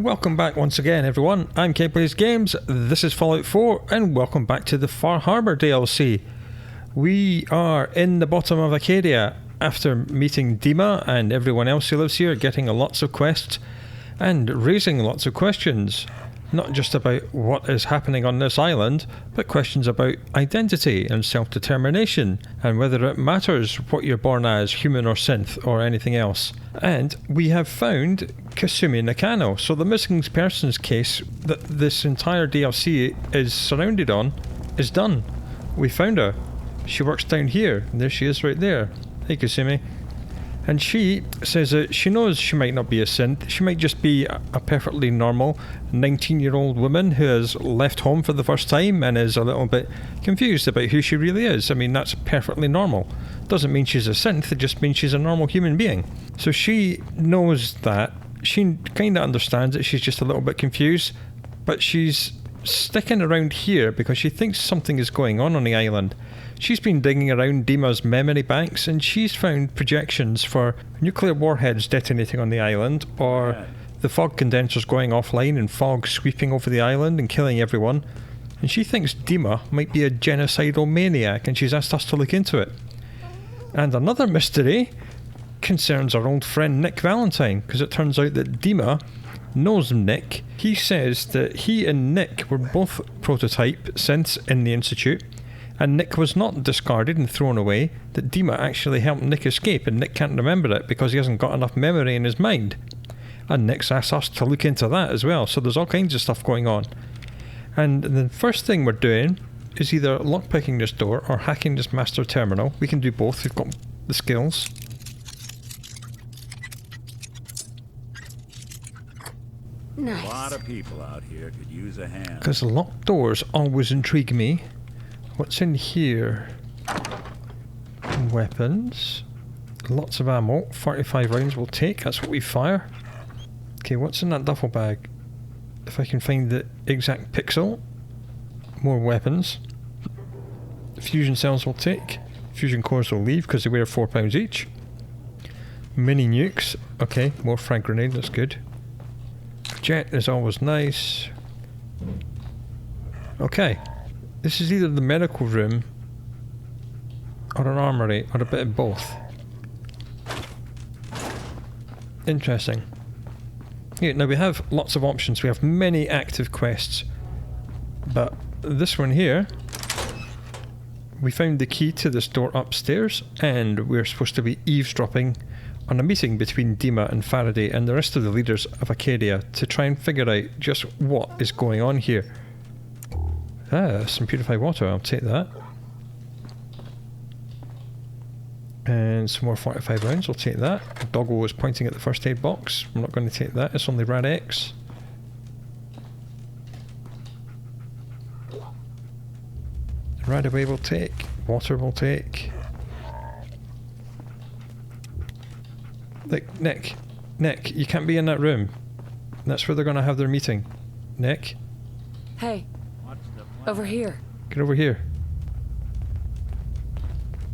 Welcome back once again, everyone. I'm Ken Plays Games, this is Fallout 4, and welcome back to the Far Harbor DLC. We are in the bottom of Acadia after meeting Dima and everyone else who lives here, getting lots of quests and raising lots of questions. Not just about what is happening on this island, but questions about identity and self-determination, and whether it matters what you're born as, human or synth, or anything else. And we have found Kasumi Nakano, so the missing persons case that this entire DLC is surrounded on is done. We found her. She works down here, and there she is right there. Hey Kasumi. And she says that she knows she might not be a synth, she might just be a perfectly normal 19-year-old woman who has left home for the first time and is a little bit confused about who she really is. I mean, that's perfectly normal. Doesn't mean she's a synth, it just means she's a normal human being. So she knows that, she kind of understands it, she's just a little bit confused, but she's sticking around here because she thinks something is going on the island. She's been digging around Dima's memory banks and she's found projections for nuclear warheads detonating on the island, or the fog condensers going offline and fog sweeping over the island and killing everyone. And she thinks Dima might be a genocidal maniac and she's asked us to look into it. And another mystery concerns our old friend Nick Valentine, because it turns out that Dima knows Nick. He says that he and Nick were both prototype synths in the Institute, and Nick was not discarded and thrown away, that Dima actually helped Nick escape and Nick can't remember it because he hasn't got enough memory in his mind. And Nick's asked us to look into that as well, so there's all kinds of stuff going on. And the first thing we're doing is either lockpicking this door or hacking this master terminal. We can do both, we've got the skills. Nice. A lot of people out here could use a hand. Because locked doors always intrigue me. What's in here? Weapons. Lots of ammo. 45 rounds we'll take. That's what we fire. Okay, what's in that duffel bag? If I can find the exact pixel. More weapons. Fusion cells will take. Fusion cores will leave because they weigh £4 each. Mini nukes. Okay, more frag grenade. That's good. Jet is always nice. Okay. This is either the medical room or an armory or a bit of both. Interesting. Yeah, now we have lots of options. We have many active quests. But this one here, we found the key to this door upstairs and we're supposed to be eavesdropping on a meeting between Dima and Faraday and the rest of the leaders of Acadia to try and figure out just what is going on here. Ah, some purified water, I'll take that. And some more 45 rounds, I'll take that. Doggo was pointing at the first aid box. I'm not going to take that, it's only Rad X. Radaway will take, water will take. Look, Nick, you can't be in that room. That's where they're going to have their meeting. Nick? Hey, over here. Get over here.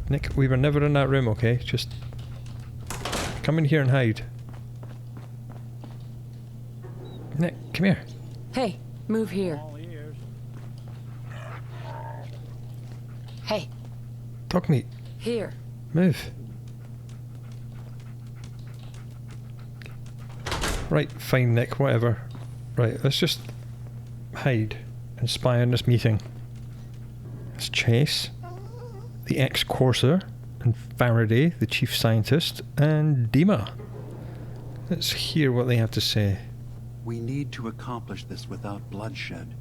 Nick, we were never in that room, okay? Just come in here and hide. Nick, come here. Hey, move here. Hey. Dog meat. Here. Move. Right, fine Nick, whatever. Right, let's just hide and spy on this meeting. It's Chase, the ex-Corsair, and Faraday, the chief scientist, and Dima. Let's hear what they have to say. We need to accomplish this without bloodshed.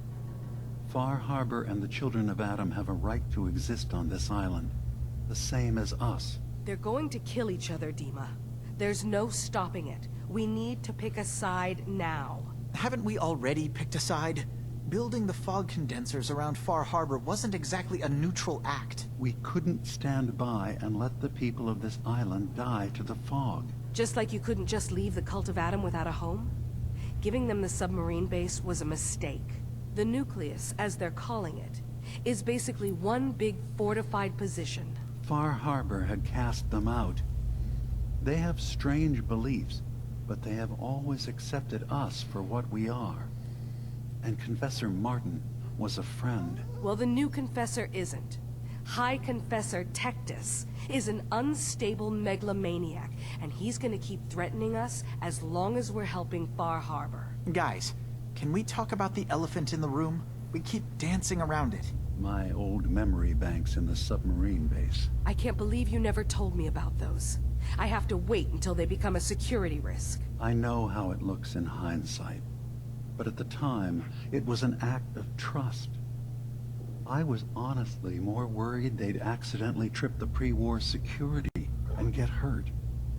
Far Harbor and the children of Adam have a right to exist on this island, the same as us. They're going to kill each other, Dima. There's no stopping it. We need to pick a side now. Haven't we already picked a side? Building the fog condensers around Far Harbor wasn't exactly a neutral act. We couldn't stand by and let the people of this island die to the fog. Just like you couldn't just leave the Cult of Adam without a home? Giving them the submarine base was a mistake. The nucleus, as they're calling it, is basically one big fortified position. Far Harbor had cast them out. They have strange beliefs, but they have always accepted us for what we are. And Confessor Martin was a friend. Well, the new Confessor isn't. High Confessor Tectus is an unstable megalomaniac, and he's gonna keep threatening us as long as we're helping Far Harbor. Guys, can we talk about the elephant in the room? We keep dancing around it. My old memory banks in the submarine base. I can't believe you never told me about those. I have to wait until they become a security risk. I know how it looks in hindsight, but at the time, it was an act of trust. I was honestly more worried they'd accidentally trip the pre-war security and get hurt,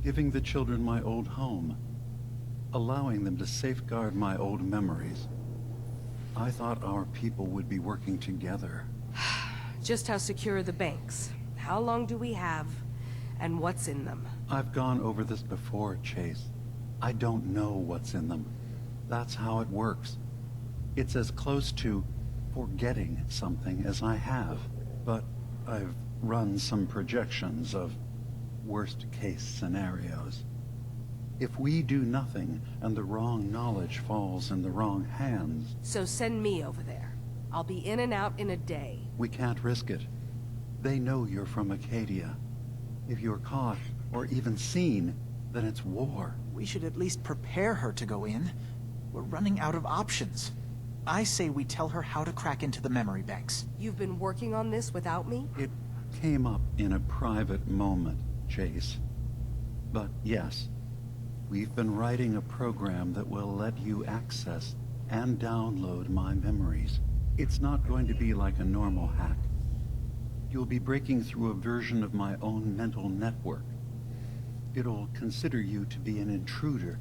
giving the children my old home, allowing them to safeguard my old memories. I thought our people would be working together. Just how secure are the banks? How long do we have? And what's in them? I've gone over this before, Chase. I don't know what's in them. That's how it works. It's as close to forgetting something as I have. But I've run some projections of worst-case scenarios. If we do nothing and the wrong knowledge falls in the wrong hands... So send me over there. I'll be in and out in a day. We can't risk it. They know you're from Acadia. If you're caught, or even seen, then it's war. We should at least prepare her to go in. We're running out of options. I say we tell her how to crack into the memory banks. You've been working on this without me? It came up in a private moment, Chase. But yes, we've been writing a program that will let you access and download my memories. It's not going to be like a normal hack. You'll be breaking through a version of my own mental network. It'll consider you to be an intruder.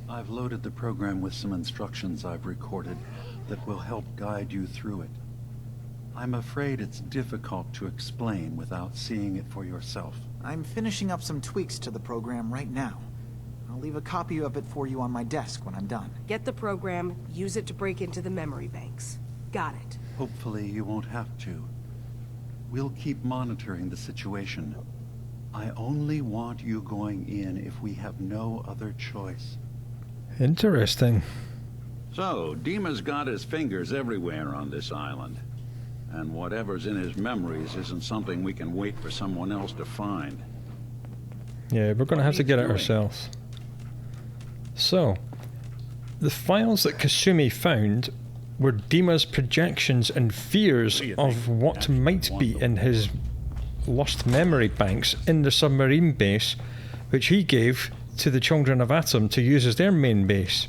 I've loaded the program with some instructions I've recorded that will help guide you through it. I'm afraid it's difficult to explain without seeing it for yourself. I'm finishing up some tweaks to the program right now. I'll leave a copy of it for you on my desk when I'm done. Get the program, use it to break into the memory banks. Got it. Hopefully you won't have to. We'll keep monitoring the situation. I only want you going in if we have no other choice. Interesting. So, Dima's got his fingers everywhere on this island. And whatever's in his memories isn't something we can wait for someone else to find. Yeah, we're going to have to get it ourselves. So, the files that Kasumi found were Dima's projections and fears of what might be in his lost memory banks in the submarine base, which he gave to the Children of Atom to use as their main base.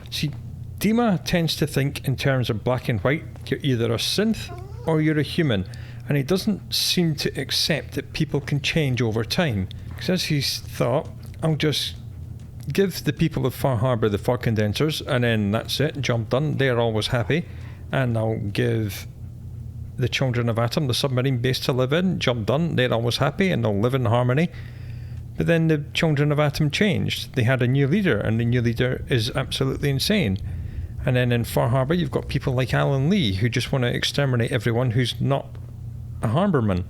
See, Dima tends to think in terms of black and white. You're either a synth or you're a human, and he doesn't seem to accept that people can change over time. Because as he's thought, I'll just give the people of Far Harbor the fog condensers, and then that's it, job done, they're always happy. And I'll give the Children of Atom the submarine base to live in, job done, they're always happy and they'll live in harmony. But then the Children of Atom changed. They had a new leader, and the new leader is absolutely insane. And then in Far Harbor you've got people like Alan Lee who just want to exterminate everyone who's not a harborman.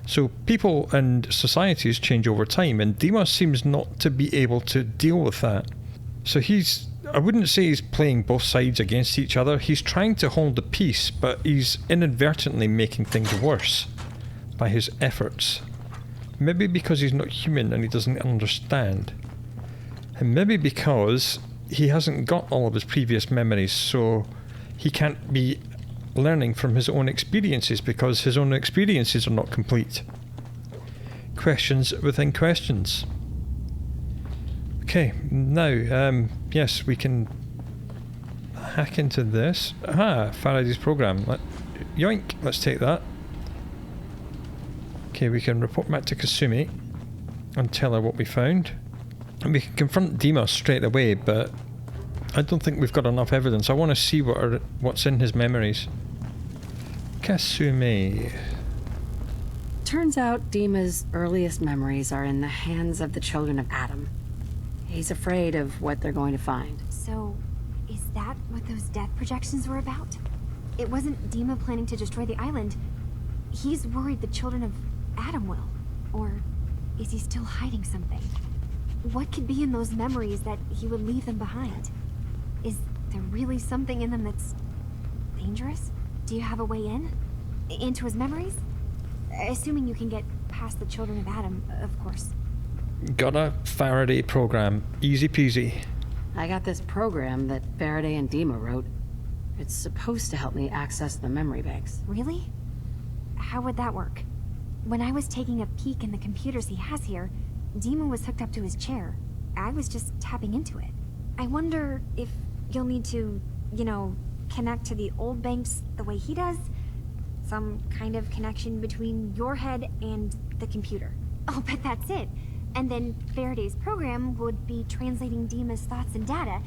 So people and societies change over time, and Dima seems not to be able to deal with that. So I wouldn't say he's playing both sides against each other. He's trying to hold the peace, but he's inadvertently making things worse by his efforts. Maybe because he's not human and he doesn't understand. And maybe because he hasn't got all of his previous memories, so he can't be learning from his own experiences because his own experiences are not complete. Questions within questions. Okay, now, yes, we can hack into this. Aha, Faraday's program. Yoink, let's take that. Okay, we can report back to Kasumi and tell her what we found. And we can confront Dima straight away, but I don't think we've got enough evidence. I want to see what's in his memories. Kasumi. Turns out Dima's earliest memories are in the hands of the Children of Atom. He's afraid of what they're going to find. So, is that what those death projections were about? It wasn't Dima planning to destroy the island. He's worried the Children of Atom will. Or is he still hiding something? What could be in those memories that he would leave them behind? Is there really something in them that's dangerous? Do you have a way in? Into his memories? Assuming you can get past the children of Adam, of course. Got a Faraday program. Easy peasy. I got this program that Faraday and Dima wrote. It's supposed to help me access the memory banks. Really? How would that work? When I was taking a peek in the computers he has here, Dima was hooked up to his chair. I was just tapping into it. I wonder if you'll need to, you know, connect to the old banks the way he does? Some kind of connection between your head and the computer. I'll bet that's it. And then Faraday's program would be translating Dima's thoughts and data,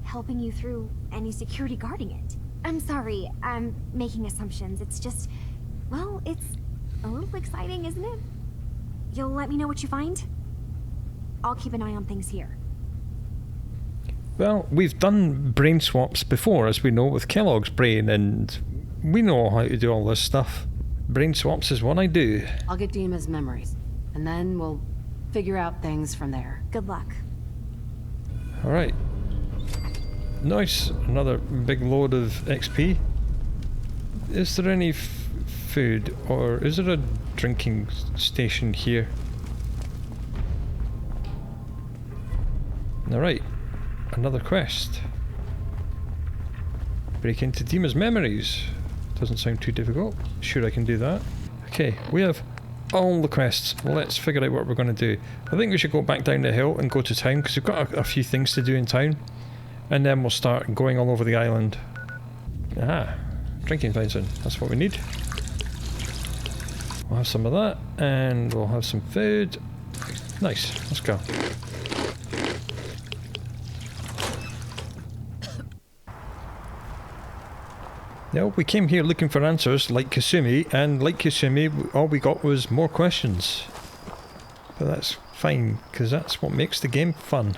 helping you through any security guarding it. I'm sorry, I'm making assumptions. It's just, well, it's a little exciting, isn't it? You'll let me know what you find? I'll keep an eye on things here. Well, we've done brain swaps before, as we know, with Kellogg's brain, and we know how to do all this stuff. Brain swaps is what I do. I'll get Dima's memories, and then we'll figure out things from there. Good luck. Alright. Nice. Another big load of XP. Is there any food, or is there a drinking station here? Alright. Another quest. Break into Dima's memories. Doesn't sound too difficult. Sure, I can do that. Okay, we have all the quests. Let's figure out what we're going to do. I think we should go back down the hill and go to town, because we've got a few things to do in town. And then we'll start going all over the island. Ah, drinking fountain. That's what we need. We'll have some of that, and we'll have some food. Nice, let's go. Now, we came here looking for answers, like Kasumi, and like Kasumi, all we got was more questions. But that's fine, because that's what makes the game fun.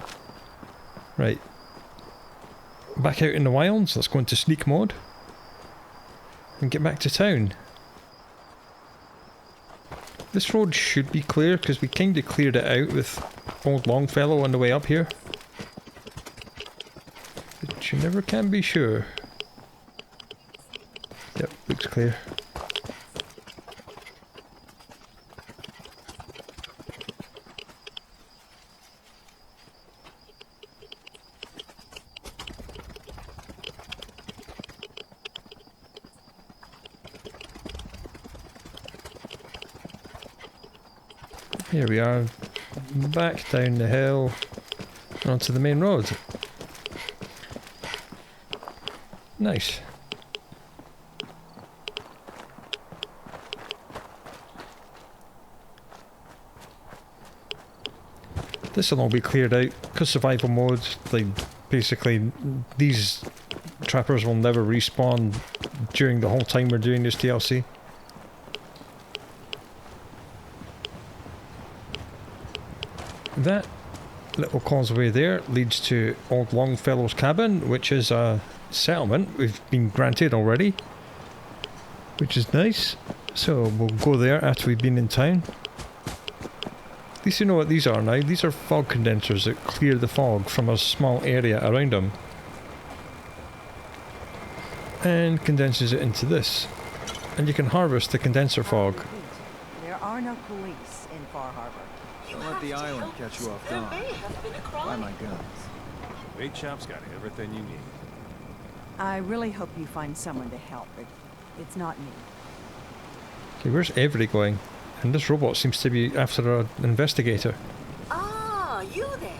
Right. Back out in the wilds, let's go into sneak mode. And get back to town. This road should be clear, because we kind of cleared it out with old Longfellow on the way up here. But you never can be sure. Yep, looks clear. Here we are, back down the hill, onto the main road. Nice. This will all be cleared out, because survival mode, like, basically, these trappers will never respawn during the whole time we're doing this DLC. That little causeway there leads to Old Longfellow's cabin, which is a settlement we've been granted already, which is nice. So we'll go there after we've been in town. At least you know what these are now. These are fog condensers that clear the fog from a small area around them and condenses it into this, and you can harvest the condenser fog. There are no police in Far Harbor. Don't let the island catch you off guard. Buy my guns. Bait shop's got everything you need. I really hope you find someone to help. It's not me. Okay, where's Avery going? And this robot seems to be after an investigator. Ah, you there?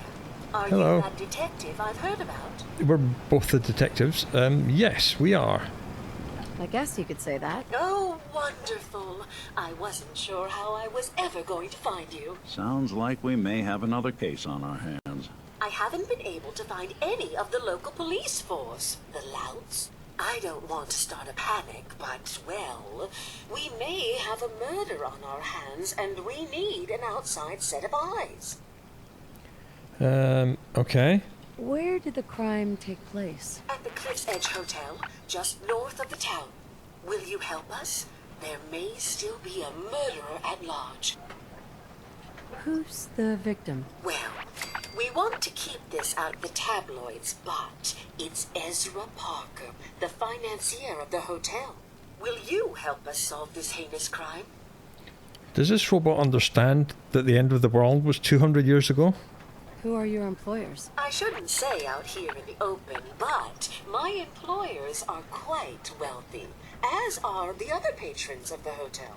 Are Hello. you that detective I've heard about? We're both the detectives. Yes, we are. I guess you could say that. Oh, wonderful. I wasn't sure how I was ever going to find you. Sounds like we may have another case on our hands. I haven't been able to find any of the local police force. The louts. I don't want to start a panic, but, well, we may have a murder on our hands, and we need an outside set of eyes. Okay. Where did the crime take place? At the Cliff's Edge Hotel, just north of the town. Will you help us? There may still be a murderer at large. Who's the victim? Well, want to keep this out of the tabloids, but it's Ezra Parker, the financier of the hotel. Will you help us solve this heinous crime? Does this robot understand that the end of the world was 200 years ago? Who are your employers? I shouldn't say out here in the open, but my employers are quite wealthy, as are the other patrons of the hotel.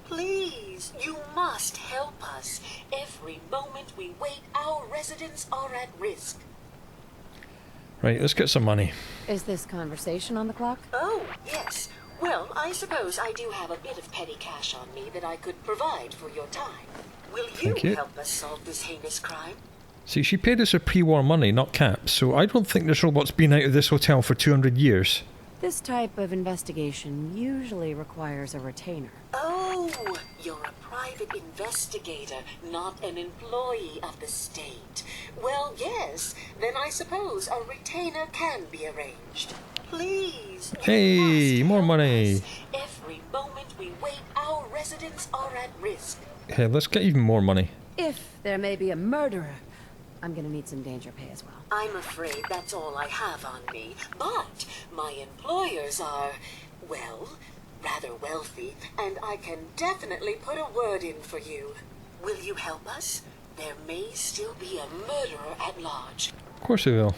Please, you must help us. Every moment we wait, our residents are at risk. Right, let's get some money. Is this conversation on the clock? Oh, yes. Well, I suppose I do have a bit of petty cash on me that I could provide for your time. Will Thank you. help us solve this heinous crime? See, she paid us her pre-war money, not caps, so I don't think this robot's been out of this hotel for 200 years. This type of investigation usually requires a retainer. Oh, you're a private investigator, not an employee of the state. Well, yes, then I suppose a retainer can be arranged. Please. Hey, more money. Every moment we wait, our residents are at risk. Hey, let's get even more money. If there may be a murderer, I'm gonna need some danger pay as well. I'm afraid that's all I have on me, but my employers are, well, rather wealthy, and I can definitely put a word in for you. Will you help us? There may still be a murderer at large. Of course we will.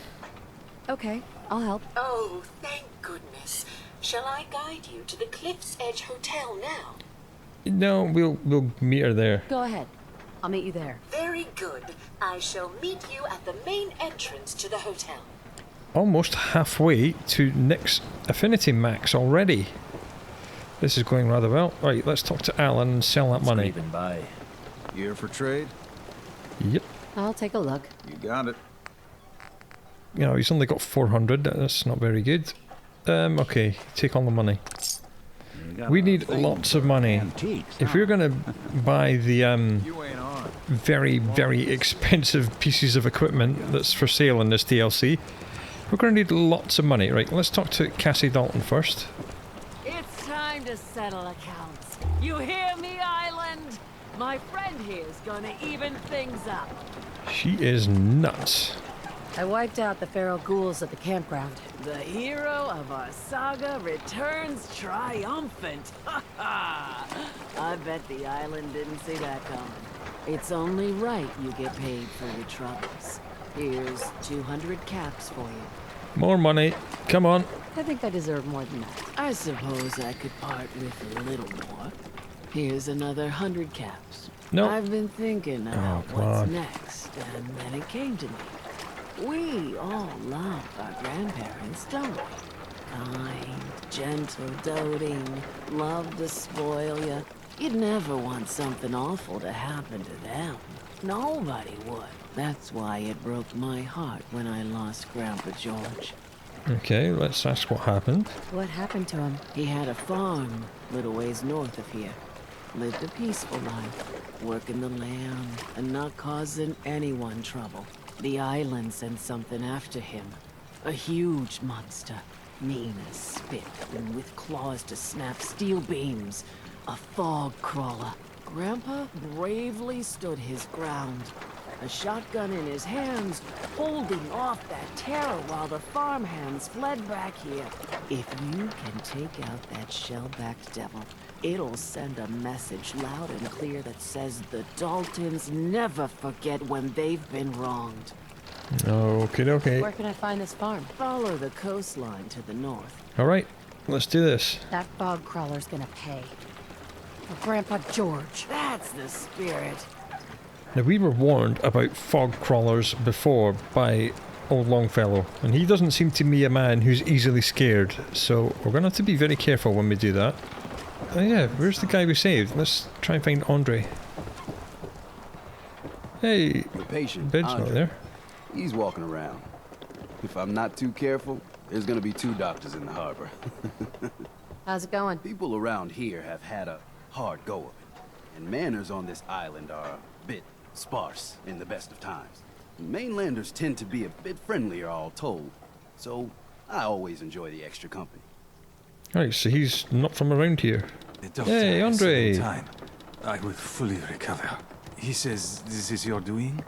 Okay, I'll help. Oh, thank goodness. Shall I guide you to the Cliff's Edge Hotel now? No, we'll meet her there. Go ahead. I'll meet you there. Very good. I shall meet you at the main entrance to the hotel. Almost halfway to Nick's Affinity Max already. This is going rather well. Right, let's talk to Alan and sell that money. Scraping by. You here for trade? Yep. I'll take a look. You got it. You know, he's only got 400. That's not very good. Okay, take all the money. We need lots of money. If we're going to buy the very, very expensive pieces of equipment that's for sale in this DLC, we're going to need lots of money. Right, let's talk to Cassie Dalton first. It's time to settle accounts. You hear me, Island? My friend here's gonna even things up. She is nuts. I wiped out the feral ghouls at the campground. The hero of our saga returns triumphant. Ha ha! I bet the island didn't see that coming. It's only right you get paid for your troubles. Here's 200 caps for you. More money. Come on. I think I deserve more than that. I suppose I could part with a little more. Here's another 100 caps. No. I've been thinking about come what's on. next, and then it came to me. We all love our grandparents, don't we? Kind, gentle, doting, love to spoil you. You'd never want something awful to happen to them. Nobody would. That's why it broke my heart when I lost Grandpa George. Okay, let's ask what happened. What happened to him? He had a farm, little ways north of here. Lived a peaceful life, working the land and not causing anyone trouble. The island sent something after him. A huge monster, mean as spit and with claws to snap steel beams. A fog crawler. Grandpa bravely stood his ground. A shotgun in his hands, holding off that terror while the farmhands fled back here. If you can take out that shell-backed devil, it'll send a message loud and clear that says the Daltons never forget when they've been wronged. Okay. Where can I find this farm? Follow the coastline to the north. Alright, let's do this. That fog crawler's gonna pay. For Grandpa George. That's the spirit. Now, we were warned about fog crawlers before by old Longfellow, and he doesn't seem to be a man who's easily scared, so we're going to have to be very careful when we do that. Oh yeah, where's the guy we saved? Let's try and find Andre. Hey, the patient, Ben's Andre, not there. He's walking around. If I'm not too careful, there's gonna be 2 doctors in the harbor. How's it going? People around here have had a hard go of it, and manners on this island are a bit sparse in the best of times. Mainlanders tend to be a bit friendlier, all told, so I always enjoy the extra company. Right, so he's not from around here. Hey, Andre! Time, I will fully recover. He says this is your doing,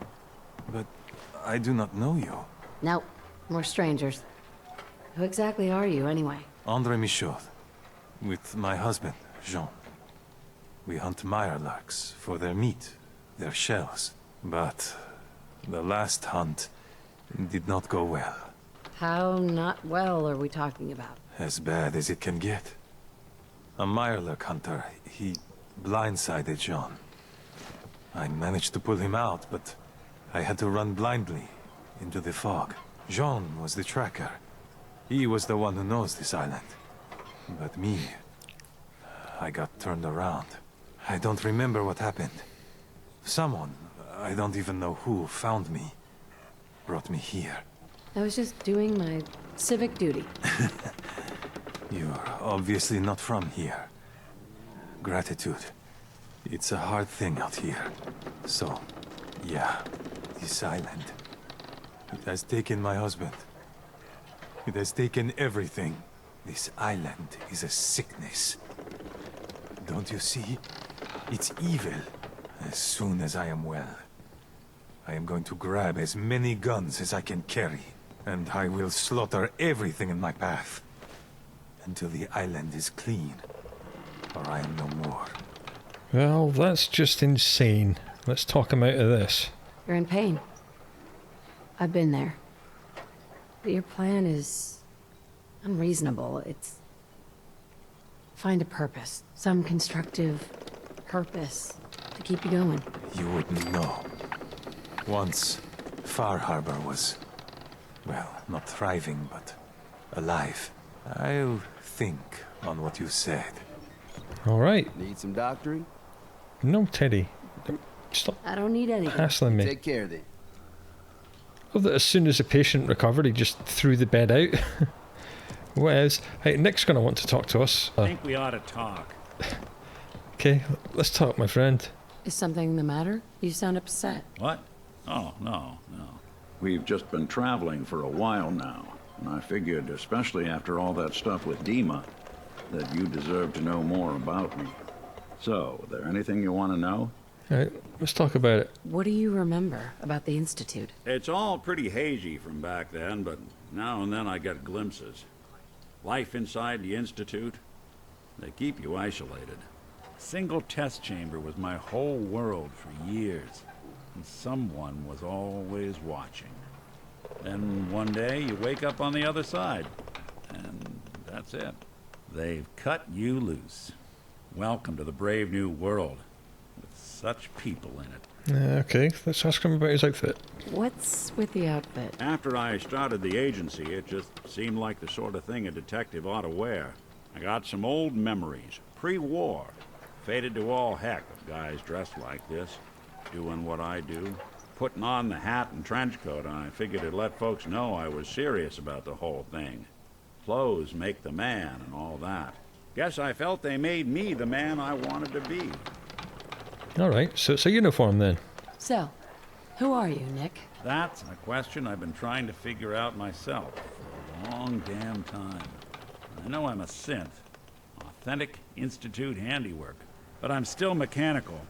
but I do not know you. No, we're strangers. Who exactly are you, anyway? Andre Michaud, with my husband, Jean. We hunt mirelurks for their meat, their shells. But the last hunt did not go well. How not well are we talking about? As bad as it can get. A mirelurk hunter, he blindsided Jean. I managed to pull him out, but I had to run blindly into the fog. Jean was the tracker. He was the one who knows this island. But me, I got turned around. I don't remember what happened. Someone, I don't even know who, found me. Brought me here. I was just doing my civic duty. You're obviously not from here. Gratitude. It's a hard thing out here. So, yeah, this island. It has taken my husband. It has taken everything. This island is a sickness. Don't you see? It's evil. As soon as I am well, I am going to grab as many guns as I can carry, and I will slaughter everything in my path. Until the island is clean, or I am no more. Well, that's just insane. Let's talk him out of this. You're in pain. I've been there. But your plan is unreasonable. It's find a purpose, some constructive purpose to keep you going. You wouldn't know. Once, Far Harbor was, well, not thriving, but alive. I'll think on what you said. All right. Need some doctoring? No, Teddy. Stop I don't need anything. hassling me. Take care then. Love that as soon as the patient recovered, he just threw the bed out. What else? Hey, Nick's going to want to talk to us. I think we ought to talk. Okay, let's talk, my friend. Is something the matter? You sound upset. What? Oh, no. We've just been traveling for a while now, and I figured, especially after all that stuff with Dima, that you deserve to know more about me. So, is there anything you want to know? All right, let's talk about it. What do you remember about the Institute? It's all pretty hazy from back then, but now and then I get glimpses. Life inside the Institute, they keep you isolated. A single test chamber was my whole world for years, and someone was always watching. Then one day you wake up on the other side, and that's it. They've cut you loose. Welcome to the brave new world, with such people in it. Okay, let's ask him about his outfit. What's with the outfit? After I started the agency, it just seemed like the sort of thing a detective ought to wear. I got some old memories, pre-war. Faded to all heck of guys dressed like this, doing what I do. Putting on the hat and trench coat, and I figured it'd let folks know I was serious about the whole thing. Clothes make the man and all that. Guess I felt they made me the man I wanted to be. All right, so it's a uniform then. So, who are you, Nick? That's a question I've been trying to figure out myself for a long damn time. I know I'm a synth, authentic Institute handiwork, but I'm still mechanical,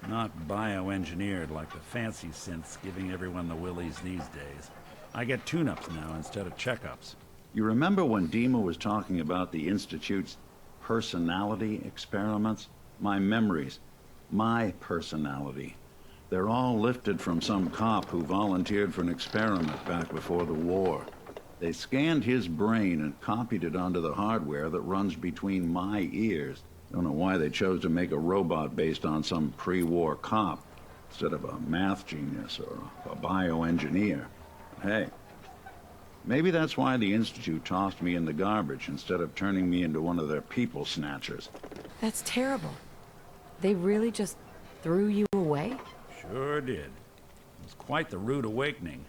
not bioengineered like the fancy synths giving everyone the willies these days. I get tune-ups now instead of checkups. You remember when Dima was talking about the Institute's personality experiments? My memories, my personality. They're all lifted from some cop who volunteered for an experiment back before the war. They scanned his brain and copied it onto the hardware that runs between my ears. Don't know why they chose to make a robot based on some pre-war cop instead of a math genius or a bioengineer. Hey, maybe that's why the Institute tossed me in the garbage instead of turning me into one of their people snatchers. That's terrible. They really just threw you away? Sure did. It was quite the rude awakening.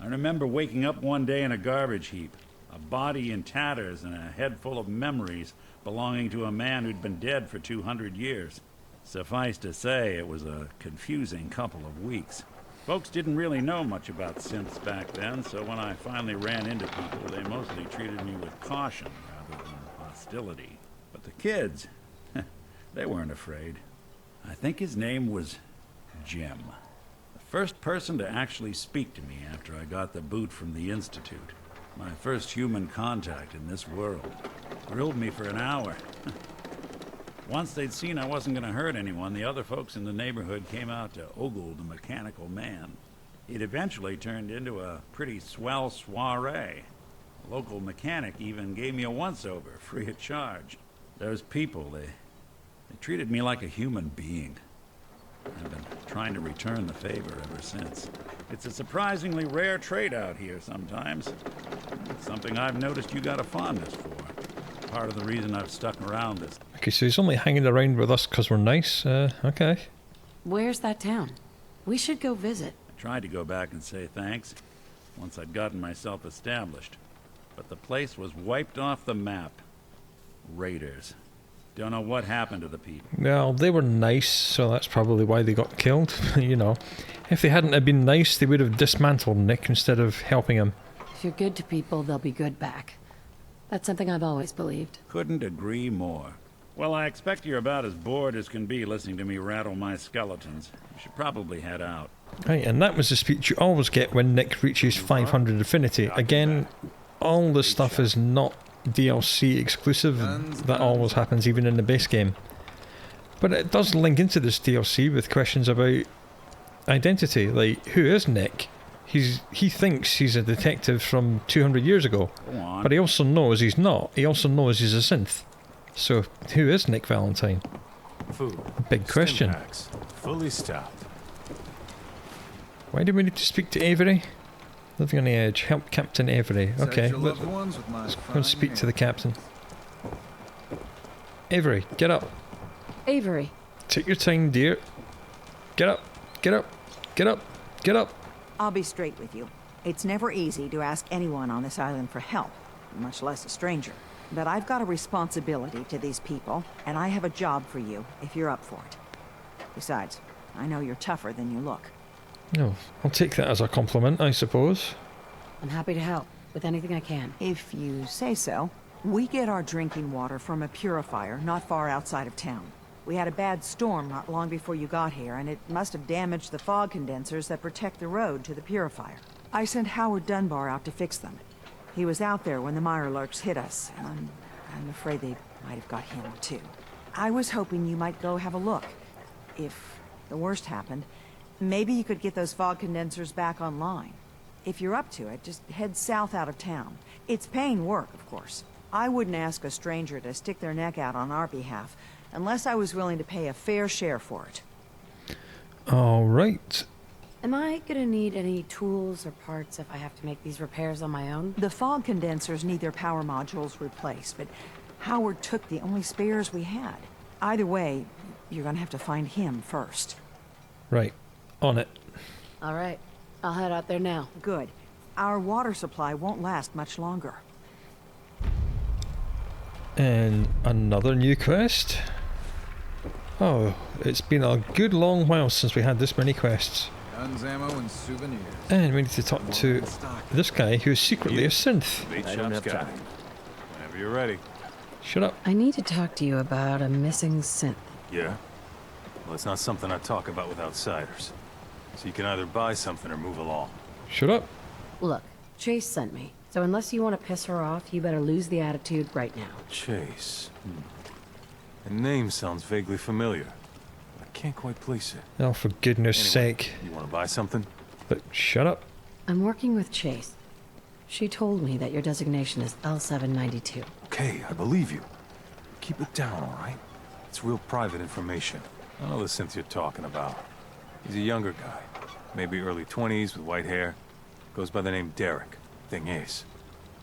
I remember waking up one day in a garbage heap, a body in tatters and a head full of memories belonging to a man who'd been dead for 200 years. Suffice to say, it was a confusing couple of weeks. Folks didn't really know much about synths back then, so when I finally ran into people, they mostly treated me with caution rather than hostility. But the kids, they weren't afraid. I think his name was Jim. The first person to actually speak to me after I got the boot from the Institute. My first human contact in this world. Grilled me for an hour. Once they'd seen I wasn't going to hurt anyone, the other folks in the neighborhood came out to ogle the mechanical man. It eventually turned into a pretty swell soiree. A local mechanic even gave me a once-over, free of charge. Those people, they treated me like a human being. I've been trying to return the favor ever since. It's a surprisingly rare trait out here sometimes. It's something I've noticed you got a fondness for. Part of the reason I've stuck around this. Okay, so he's only hanging around with us because we're nice. Okay. Where's that town? We should go visit. I tried to go back and say thanks once I'd gotten myself established. But the place was wiped off the map. Raiders. Don't know what happened to the people. Well, they were nice, so that's probably why they got killed. You know, if they hadn't have been nice, they would have dismantled Nick instead of helping him. If you're good to people, they'll be good back. That's something I've always believed. Couldn't agree more. Well, I expect you're about as bored as can be listening to me rattle my skeletons. You should probably head out. Right, and that was the speech you always get when Nick reaches 500 affinity. Again, all the stuff is not DLC exclusive. That always happens even in the base game. But it does link into this DLC with questions about identity. Like, who is Nick? He thinks he's a detective from 200 years ago. But he also knows he's not. He also knows he's a synth. So, who is Nick Valentine? Food. Big question. Packs, fully stocked. Why do we need to speak to Avery? Living on the edge. Help Captain Avery. Okay, let's go and speak to the captain. Avery, get up. Avery. Take your time, dear. Get up. Get up. Get up. Get up. I'll be straight with you. It's never easy to ask anyone on this island for help, much less a stranger. But I've got a responsibility to these people, and I have a job for you if you're up for it. Besides, I know you're tougher than you look. No, I'll take that as a compliment, I suppose. I'm happy to help with anything I can. If you say so. We get our drinking water from a purifier not far outside of town. We had a bad storm not long before you got here, and it must have damaged the fog condensers that protect the road to the purifier. I sent Howard Dunbar out to fix them. He was out there when the Mirelurks hit us, and I'm afraid they might have got him too. I was hoping you might go have a look. If the worst happened, maybe you could get those fog condensers back online. If you're up to it, just head south out of town. It's paying work, of course. I wouldn't ask a stranger to stick their neck out on our behalf, unless I was willing to pay a fair share for it. All right. Am I gonna need any tools or parts if I have to make these repairs on my own? The fog condensers need their power modules replaced, but Howard took the only spares we had. Either way, you're gonna have to find him first. Right. On it. All right. I'll head out there now. Good. Our water supply won't last much longer. And another new quest. Oh, it's been a good long while since we had this many quests. Guns, ammo, and souvenirs. And we need to talk to this guy who's secretly a synth. I don't have time. Whenever you're ready. Shut up. I need to talk to you about a missing synth. Yeah? Well, it's not something I talk about with outsiders. So you can either buy something or move along. Shut up. Look, Chase sent me. So unless you want to piss her off, you better lose the attitude right now. Chase. The name sounds vaguely familiar. I can't quite place it. Oh, for goodness sake. You want to buy something? But shut up. I'm working with Chase. She told me that your designation is L792. Okay, I believe you. Keep it down, all right? It's real private information. I know the synth you're talking about. He's a younger guy. Maybe early 20s with white hair. Goes by the name Derek. Thing is,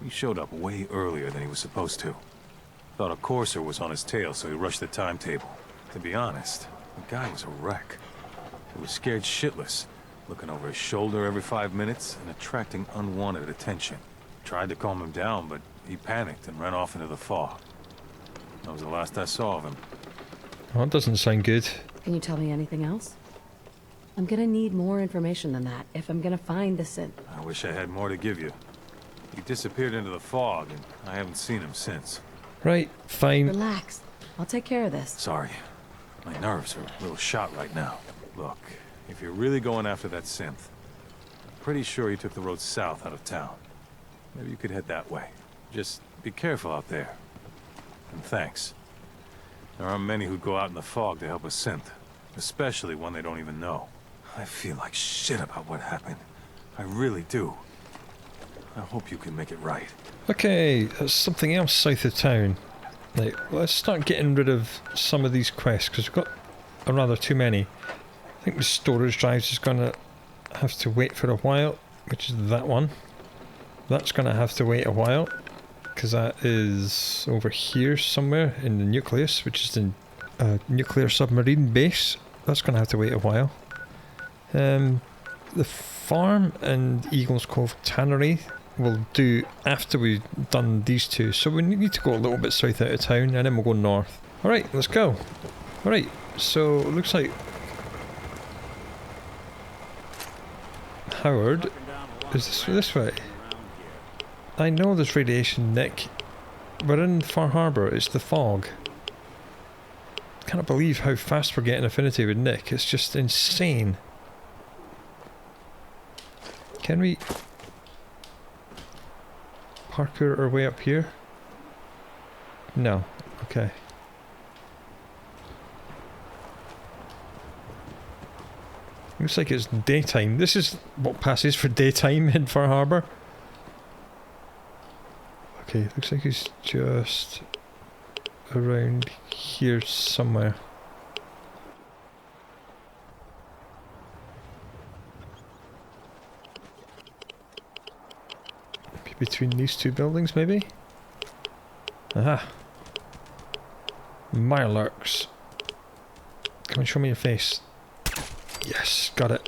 he showed up way earlier than he was supposed to. Thought a courser was on his tail, so he rushed the timetable. To be honest, the guy was a wreck. He was scared shitless, looking over his shoulder every 5 minutes and attracting unwanted attention. Tried to calm him down, but he panicked and ran off into the fog. That was the last I saw of him. Oh, that doesn't sound good. Can you tell me anything else? I'm gonna need more information than that if I'm gonna find the synth. I wish I had more to give you. He disappeared into the fog, and I haven't seen him since. Right, fine. Relax. I'll take care of this. Sorry. My nerves are a little shot right now. Look, if you're really going after that synth, I'm pretty sure he took the road south out of town. Maybe you could head that way. Just be careful out there. And thanks. There aren't many who'd go out in the fog to help a synth, especially one they don't even know. I feel like shit about what happened. I really do. I hope you can make it right. Okay, there's something else south of town. Right, let's start getting rid of some of these quests, because we've got rather too many. I think the storage drives is going to have to wait for a while, which is that one. That's going to have to wait a while, because that is over here somewhere in the nucleus, which is the nuclear submarine base. That's going to have to wait a while. The farm and Eagles Cove Tannery will do after we've done these two, so we need to go a little bit south out of town and then we'll go north. Alright, let's go. Alright, so it looks like Howard is this way. I know there's radiation, Nick. We're in Far Harbor, it's the fog. Can't believe how fast we're getting affinity with Nick, it's just insane. Can we parkour our way up here? No. Okay. Looks like it's daytime. This is what passes for daytime in Far Harbor. Okay, looks like it's just around here somewhere. Between these two buildings, maybe? Aha. Mirelurks. Come and show me your face. Yes, got it.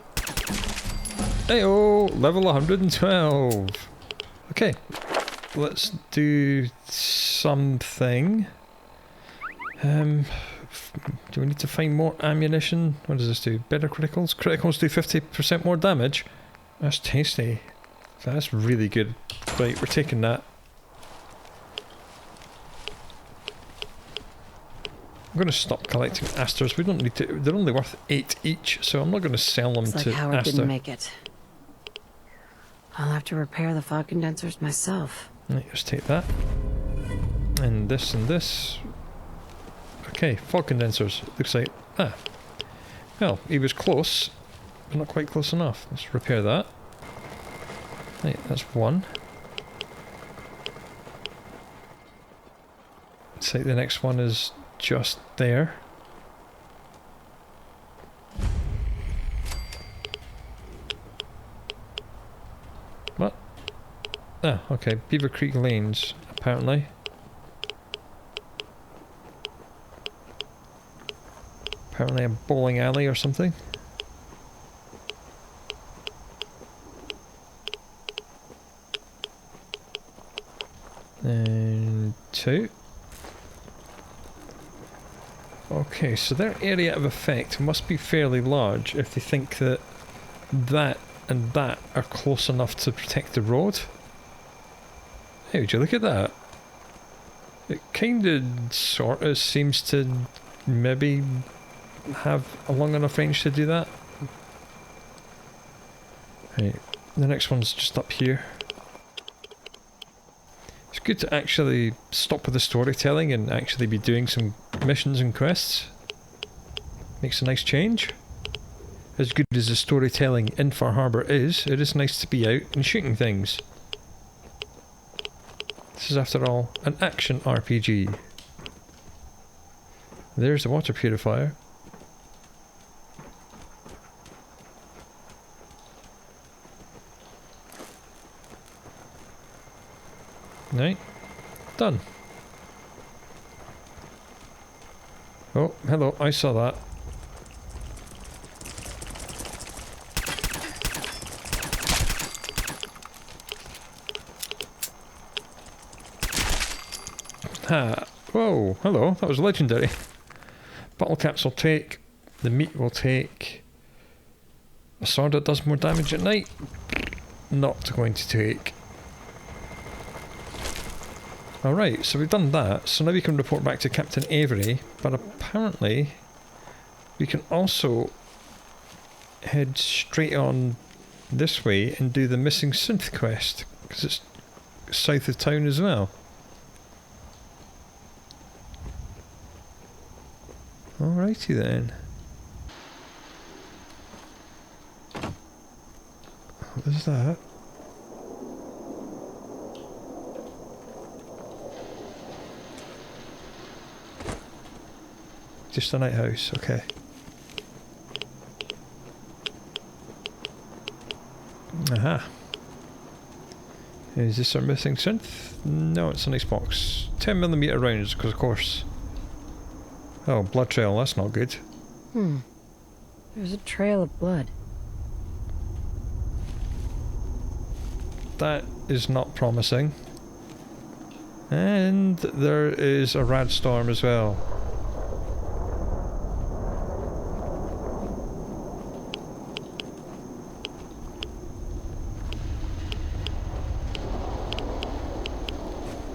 Heyo, level 112. Okay, let's do something. Do we need to find more ammunition? What does this do? Better criticals? Criticals do 50% more damage. That's tasty. That's really good. Right, we're taking that. I'm going to stop collecting asters. We don't need to. They're only worth 8 each, so I'm not going to sell them Looks to like Howard Aster. didn't make it. I'll have to repair the fog condensers myself. Right, let's take that. And this and this. Okay, fog condensers. Looks like... Ah. Well, he was close, but not quite close enough. Let's repair that. Right, that's one. Looks like the next one is just there. What? Ah, okay. Beaver Creek Lanes, apparently. Apparently a bowling alley or something. And 2. Okay, so their area of effect must be fairly large if they think that that and that are close enough to protect the road. Hey, would you look at that? It kinda sorta seems to maybe have a long enough range to do that. Right, the next one's just up here. It's good to actually stop with the storytelling and actually be doing some missions and quests. Makes a nice change. As good as the storytelling in Far Harbor is, it is nice to be out and shooting things. This is after all an action RPG. There's the water purifier. Right, done. Oh, hello, I saw that. Ha! Whoa, hello, that was legendary. Bottle caps will take, the meat will take. A sword that does more damage at night? Not going to take. Alright, so we've done that, so now we can report back to Captain Avery, but apparently we can also head straight on this way and do the missing synth quest, because it's south of town as well. Alrighty then. What is that? Just a night house, okay. Aha. Is this our missing synth? No, it's a nice box. 10mm rounds, because of course. Oh, blood trail, that's not good. There's a trail of blood. That is not promising. And there is a rad storm as well.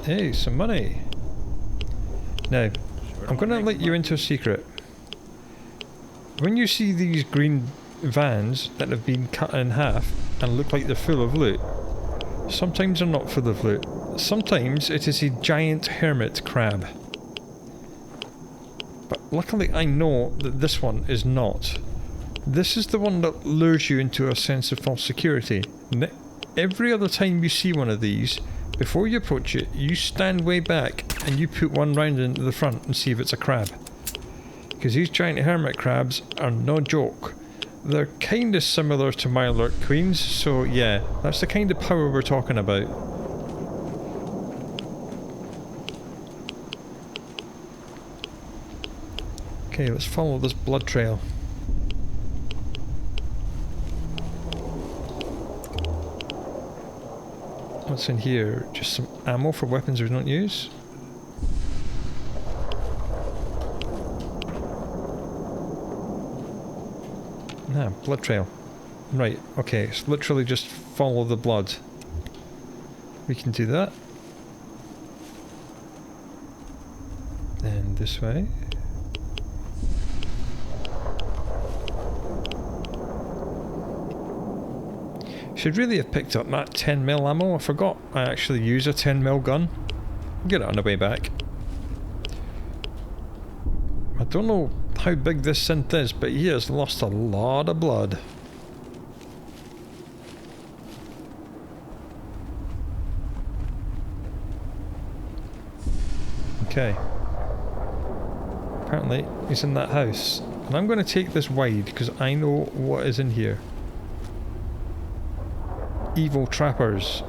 Hey, some money. Now, I'm going to let you into a secret. When you see these green vans that have been cut in half and look like they're full of loot, sometimes they're not full of loot. Sometimes it is a giant hermit crab. But luckily I know that this one is not. This is the one that lures you into a sense of false security. Every other time you see one of these, before you approach it, you stand way back and you put one round into the front and see if it's a crab. Because these giant hermit crabs are no joke. They're kind of similar to Mirelurk queens, so yeah, that's the kind of power we're talking about. Okay, let's follow this blood trail. What's in here? Just some ammo for weapons we don't use. Ah, blood trail. Right, okay, it's literally just follow the blood. We can do that. And this way. Should really have picked up that 10mm ammo. I forgot I actually use a 10mm gun. Get it on the way back. I don't know how big this synth is, but he has lost a lot of blood. Okay. Apparently he's in that house. And I'm going to take this wide because I know what is in here. Evil trappers.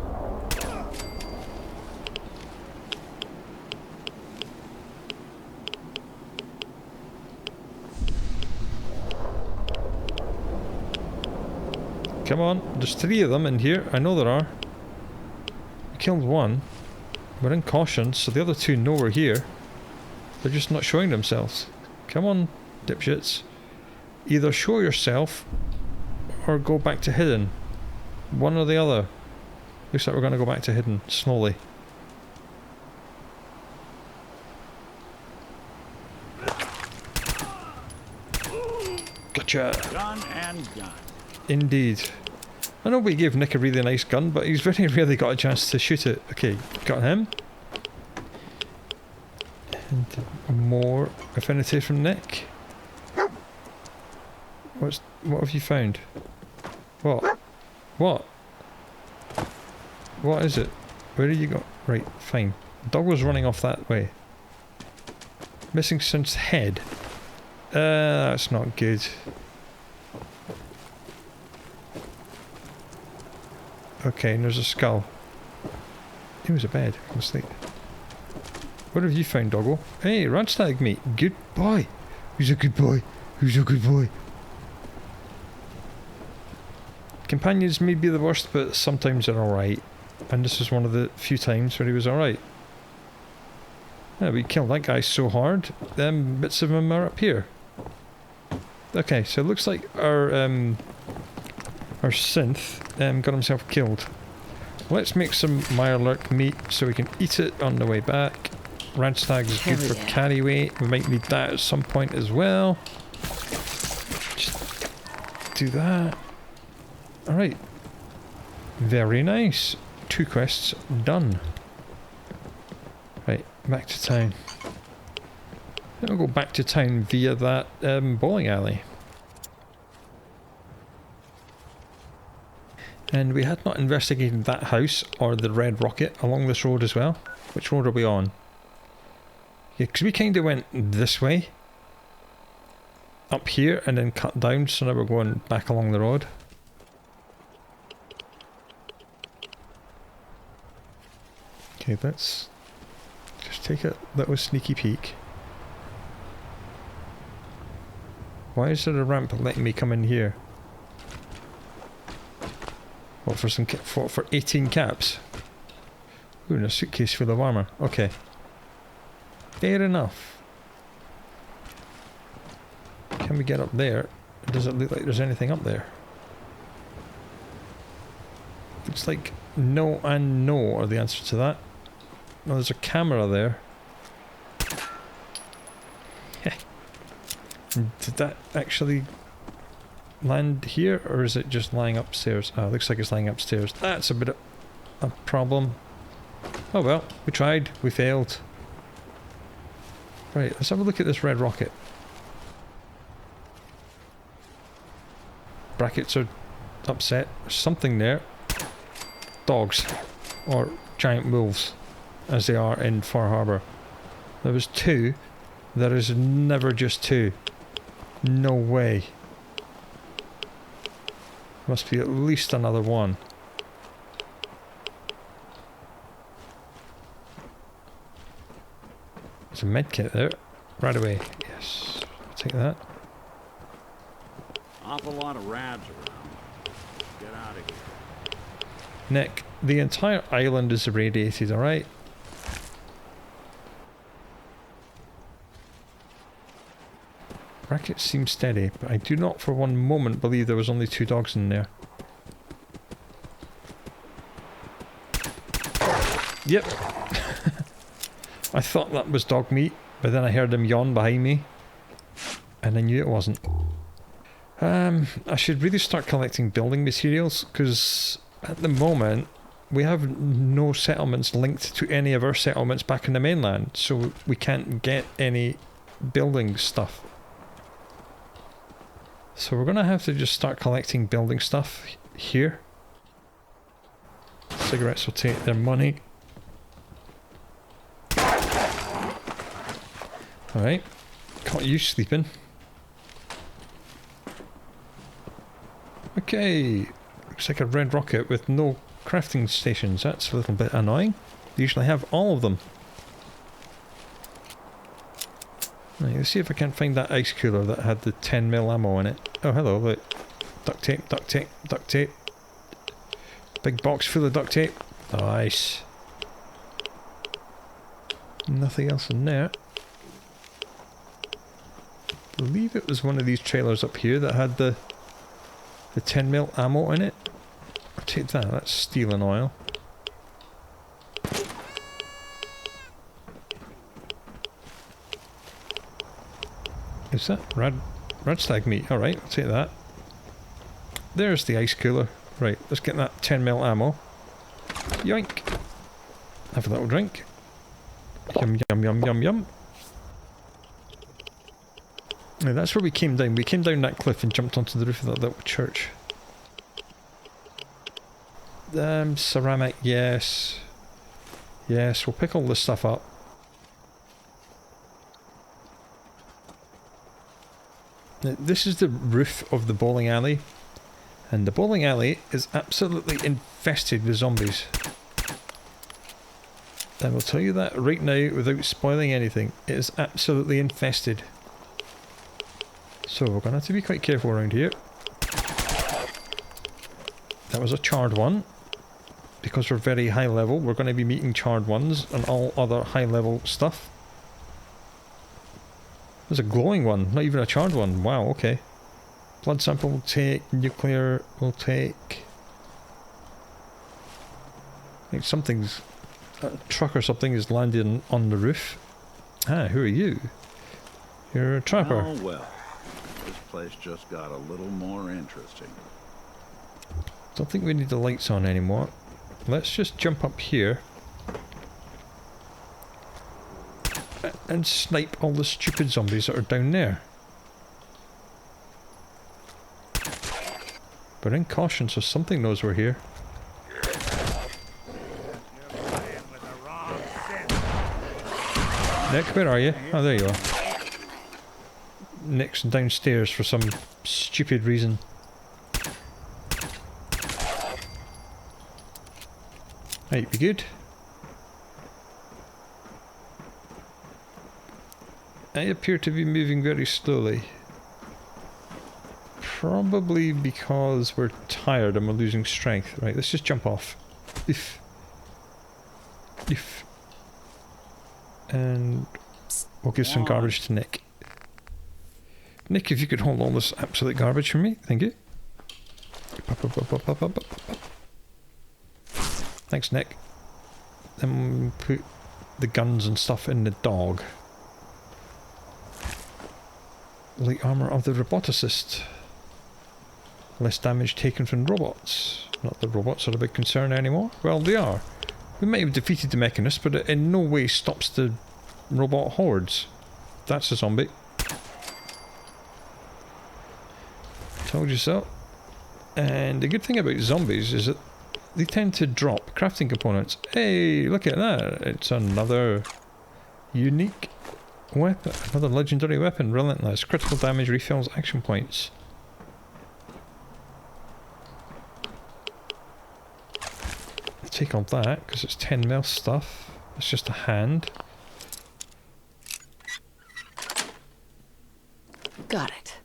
Come on, there's 3 of them in here. I know there are. We killed one. We're in caution, so the other 2 know we're here. They're just not showing themselves. Come on, dipshits. Either show yourself or go back to hidden. One or the other. Looks like we're going to go back to hidden, slowly. Gotcha! Gun and gun. Indeed. I know we gave Nick a really nice gun, but he's very rarely got a chance to shoot it. Okay, got him. And more affinity from Nick. What have you found? What? What? What is it? Where are you going? Right, fine. The dog was running off that way. Missing Synth's head. That's not good. Okay, and there's a skull. It was a bed. Go sleep. What have you found, doggo? Hey, Radstag mate. Good boy. Who's a good boy? Who's a good boy? Companions may be the worst, but sometimes they're alright. And this is one of the few times where he was alright. Yeah, we killed that guy so hard, bits of him are up here. Okay, so it looks like our synth got himself killed. Let's make some Mirelurk meat so we can eat it on the way back. Radstag is good for carry weight. We might need that at some point as well. Just do that. Alright. Very nice. 2 quests done. Right, back to town. Then we'll go back to town via that bowling alley. And we had not investigated that house or the red rocket along this road as well. Which road are we on? Yeah, because we kind of went this way. Up here and then cut down, so now we're going back along the road. Okay, let's just take a little sneaky peek. Why is there a ramp letting me come in here? What, for some for 18 caps? Ooh, and a suitcase full of armor. Okay. Fair enough. Can we get up there? Does it look like there's anything up there? Looks like no and no are the answer to that. Oh, there's a camera there. Did that actually land here, or is it just lying upstairs? Oh, it looks like it's lying upstairs. That's a bit of a problem. Oh well, we tried, we failed. Right, let's have a look at this red rocket. Brackets are upset. There's something there. Dogs. Or giant wolves, as they are in Far Harbor. There was 2. There is never just 2. No way. Must be at least another one. There's a medkit there. Right away. Yes. I'll take that. Awful lot of rads around. Get out of here. Nick, the entire island is irradiated, alright? Brackets seem steady, but I do not for one moment believe there was only 2 dogs in there. Yep. I thought that was dog meat, but then I heard them yawn behind me, and I knew it wasn't. I should really start collecting building materials, because at the moment we have no settlements linked to any of our settlements back in the mainland, so we can't get any building stuff. So we're gonna have to just start collecting building stuff here. Cigarettes will take their money. Alright, caught you sleeping. Okay, looks like a red rocket with no crafting stations. That's a little bit annoying. They usually have all of them. Right, let's see if I can find that ice cooler that had the 10mm ammo in it. Oh, hello, look. Duct tape, duct tape, duct tape. Big box full of duct tape. Nice. Nothing else in there. I believe it was one of these trailers up here that had the 10mm ammo in it. I'll take that, that's steel and oil. Is that red stag meat? Alright, I'll take that. There's the ice cooler. Right, let's get that 10mm ammo. Yoink! Have a little drink. Yum yum yum yum yum. Now that's where we came down. We came down that cliff and jumped onto the roof of that little church. Ceramic, yes. Yes, we'll pick all this stuff up. Now, this is the roof of the bowling alley. And the bowling alley is absolutely infested with zombies. I will tell you that right now without spoiling anything. It is absolutely infested. So we're going to have to be quite careful around here. That was a charred one. Because we're very high level, we're going to be meeting charred ones and all other high level stuff. There's a glowing one, not even a charred one. Wow, okay. Blood sample will take, nuclear will take. I think something's... a truck or something is landing on the roof. Ah, who are you? You're a trapper. Oh well. There's place just got a little more interesting. Don't think we need the lights on anymore. Let's just jump up here and snipe all the stupid zombies that are down there. But in caution, so something knows we're here. Nick, where are you? Oh, there you are. Nick's downstairs for some stupid reason. Right, we good? I appear to be moving very slowly. Probably because we're tired and we're losing strength. Right, let's just jump off. Oof. Oof. And we'll give some garbage to Nick. Nick, if you could hold all this absolute garbage for me, thank you. Thanks, Nick. Then we'll put the guns and stuff in the dog. Light armor of the roboticist. Less damage taken from robots. Not that robots are a big concern anymore. Well, they are. We might have defeated the mechanist, but it in no way stops the robot hordes. That's a zombie. Told you so. And the good thing about zombies is that they tend to drop crafting components. Hey, look at that. It's another unique weapon. Another legendary weapon. Relentless. Critical damage refills action points. Take on that because it's 10 mil stuff. It's just a hand. Got it.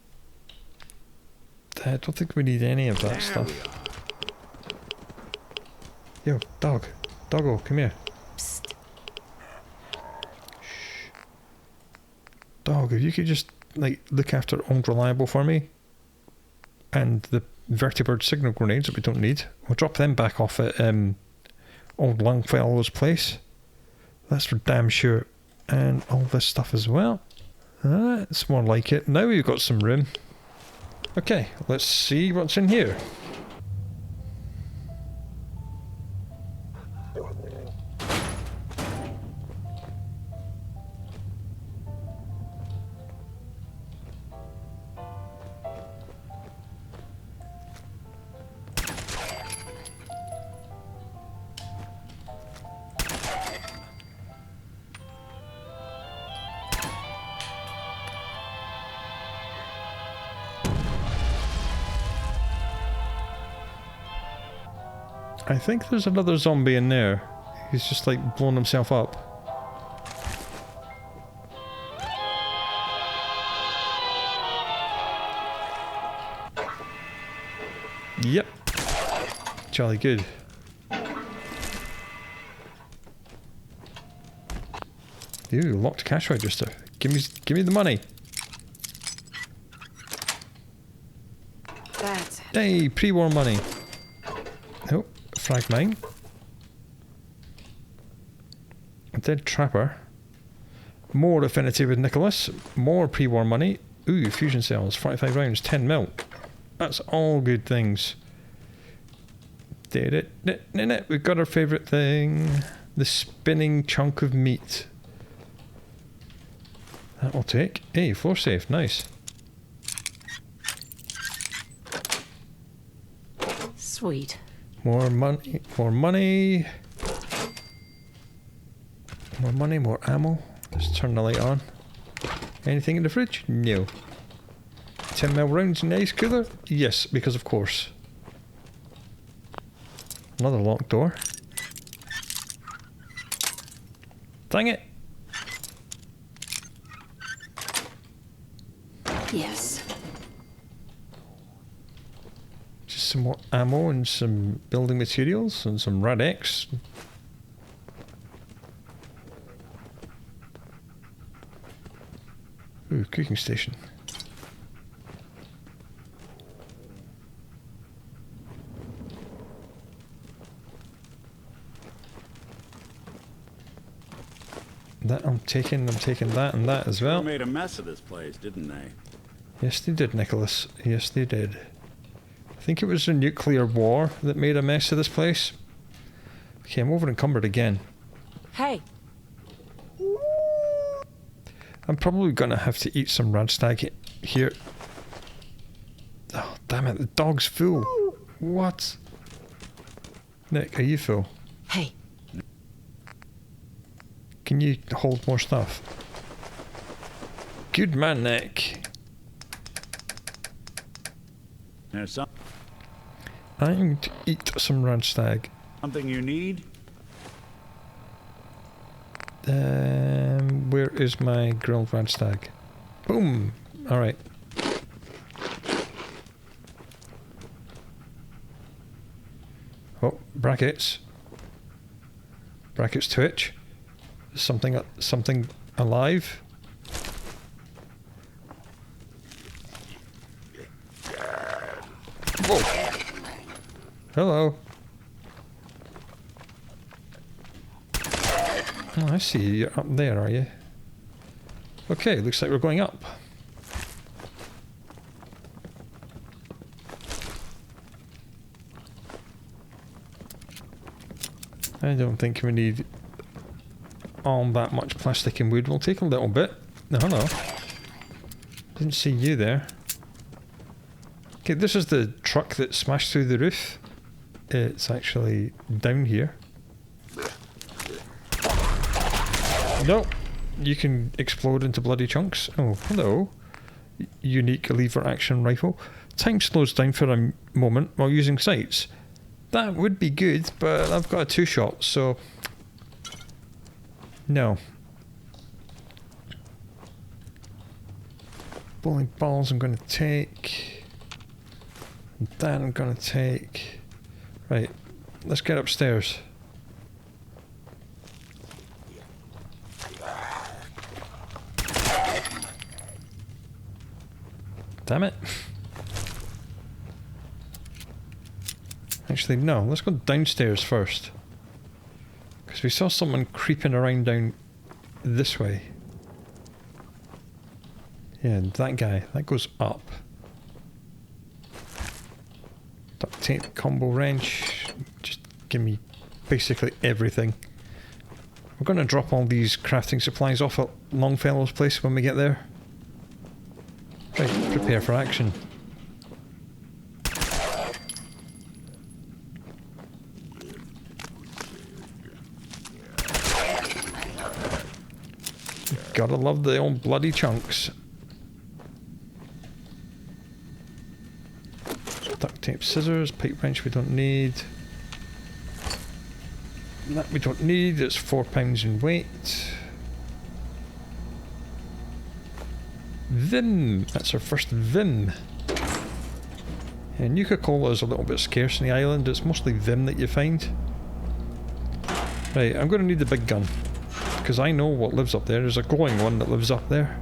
I don't think we need any of that stuff. Yo, dog. Doggo, come here. Psst. Shh. Dog, if you could just, like, look after Old Reliable for me. And the vertibird signal grenades that we don't need. We'll drop them back off at, Old Longfellow's place. That's for damn sure. And all this stuff as well. It's more like it. Now we've got some room. Okay, let's see what's in here. I think there's another zombie in there. He's just like blown himself up. Yep. Jolly good. Ooh, locked cash register. Give me the money. That's it. Hey, pre-war money. Oh, frag mine. A dead trapper. More affinity with Nicholas. More pre-war money. Ooh, fusion cells. 45 rounds. 10 mil. That's all good things. We've got our favourite thing. The spinning chunk of meat. That will take. Hey, floor safe. Nice. Sweet. More money. More money. More money. More ammo. Let's turn the light on. Anything in the fridge? No. 10 mil rounds in the ice cooler? Yes, because of course. Another locked door. Dang it! Yes. Just some more ammo and some building materials and some Rad-X. Ooh, cooking station. That I'm taking that and that as well. They made a mess of this place, didn't they? Yes, they did, Nicholas. Yes, they did. I think it was the nuclear war that made a mess of this place. Okay, I'm over encumbered again. Hey. I'm probably gonna have to eat some radstag here. Oh, damn it, the dog's full. What? Nick, are you full? Hey. Can you hold more stuff? Good man, Nick. There's I'm going to eat some radstag. something you need? Where is my grilled radstag? Boom! Alright. Oh, brackets. Brackets Twitch. Something alive. Whoa! Hello. Oh, I see you. You're up there, are you? Okay, looks like we're going up. I don't think we need all that much plastic and wood. We'll take a little bit. No, hello. Didn't see you there. Okay, this is the truck that smashed through the roof. It's actually down here. No, you can explode into bloody chunks. Oh, hello. Unique lever action rifle. Time slows down for a moment while using sights. That would be good, but I've got a 2-shot, so no. Bowling balls I'm going to take. That I'm going to take. Right, let's get upstairs. Damn it. Actually, no, let's go downstairs first. Because we saw someone creeping around down this way. Yeah, that guy. That goes up. Duct tape, combo wrench. Just give me basically everything. We're going to drop all these crafting supplies off at Longfellow's place when we get there. Right, prepare for action. Gotta love the old bloody chunks. Duct tape, scissors, pipe wrench we don't need. That we don't need, it's 4 pounds in weight. Vim! That's our first Vim. And Nuka-Cola is a little bit scarce on the island, it's mostly Vim that you find. Right, I'm going to need the big gun. Because I know what lives up there. There's a glowing one that lives up there.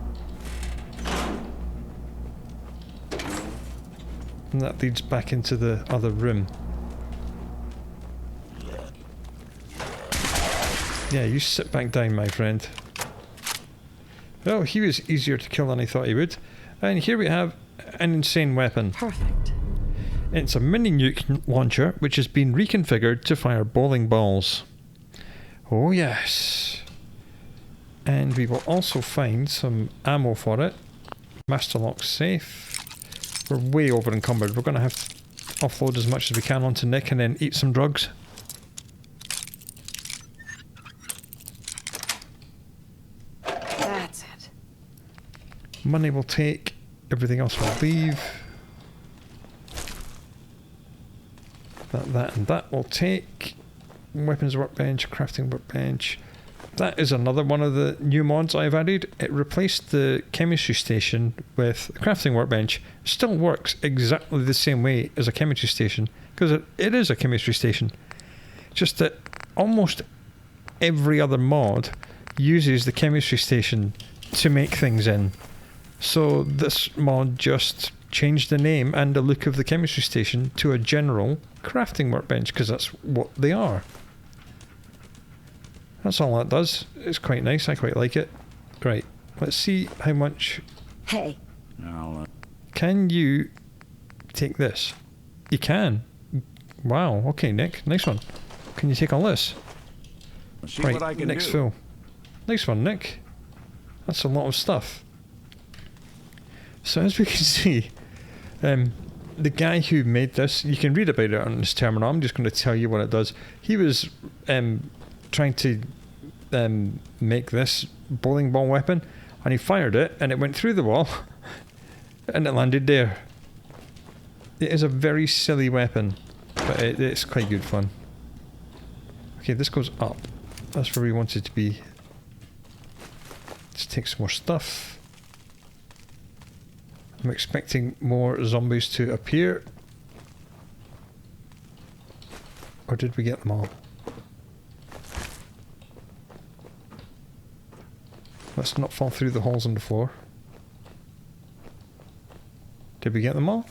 And that leads back into the other room. Yeah, you sit back down, my friend. Oh, he was easier to kill than I thought he would. And here we have an insane weapon. Perfect. It's a mini nuke launcher which has been reconfigured to fire bowling balls. Oh yes. And we will also find some ammo for it. Master lock safe. We're way over encumbered. We're going to have to offload as much as we can onto Nick and then eat some drugs. That's it. Money will take. Everything else will leave. That and that will take. Weapons workbench, crafting workbench. That is another one of the new mods I've added. It replaced the chemistry station with the crafting workbench. Still works exactly the same way as a chemistry station, because it is a chemistry station. Just that almost every other mod uses the chemistry station to make things in. So this mod just changed the name and the look of the chemistry station to a general crafting workbench, because that's what they are. That's all that does. It's quite nice. I quite like it. Right. Let's see how much... Hey. Can you take this? You can. Wow, okay, Nick. Nice one. Can you take all this? See right, what I can Nick's do. full. Nice one, Nick. That's a lot of stuff. So as we can see, the guy who made this, you can read about it on his terminal. I'm just going to tell you what it does. He was trying to make this bowling ball weapon, and he fired it, and it went through the wall, and it landed there. It is a very silly weapon, but it's quite good fun. Okay, this goes up. That's where we want it to be. Let's take some more stuff. I'm expecting more zombies to appear. Or did we get them all? Let's not fall through the holes in the floor. Did we get them all?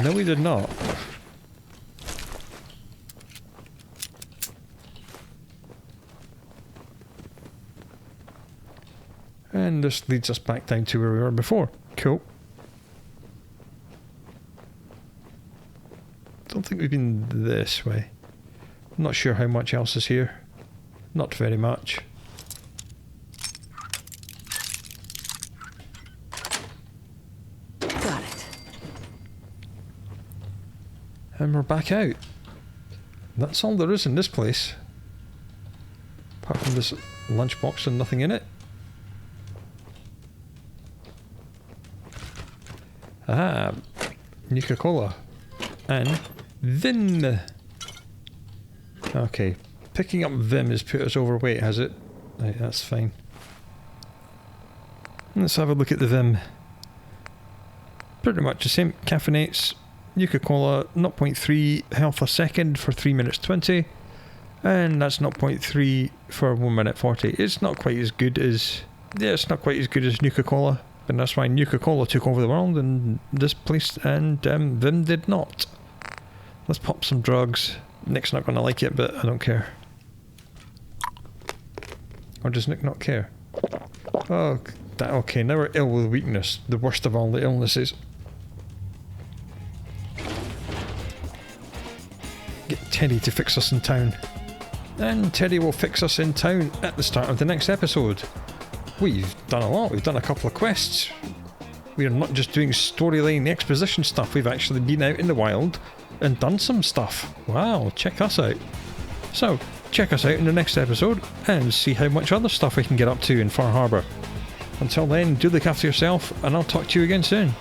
No, we did not. And this leads us back down to where we were before. Cool. Don't think we've been this way. I'm not sure how much else is here. Not very much. Got it. And we're back out. That's all there is in this place. Apart from this lunchbox and nothing in it. Ah, Nuka-Cola. And Vim. Okay, picking up Vim has put us overweight, has it? Right, that's fine. Let's have a look at the Vim. Pretty much the same. Caffeinates, Nuka-Cola, 0.3 health a second for 3 minutes 20. And that's 0.3 for 1 minute 40. It's not quite as good as... Yeah, it's not quite as good as Nuka-Cola. And that's why Nuka-Cola took over the world and this place, and Vim did not. Let's pop some drugs. Nick's not going to like it, but I don't care. Or does Nick not care? Oh, okay, now we're ill with weakness. The worst of all the illnesses. Get Teddy to fix us in town. And Teddy will fix us in town at the start of the next episode. We've done a lot. We've done a couple of quests. We're not just doing storyline exposition stuff. We've actually been out in the wild and done some stuff. Wow, check us out. So, check us out in the next episode and see how much other stuff we can get up to in Far Harbour. Until then, do look after yourself, and I'll talk to you again soon.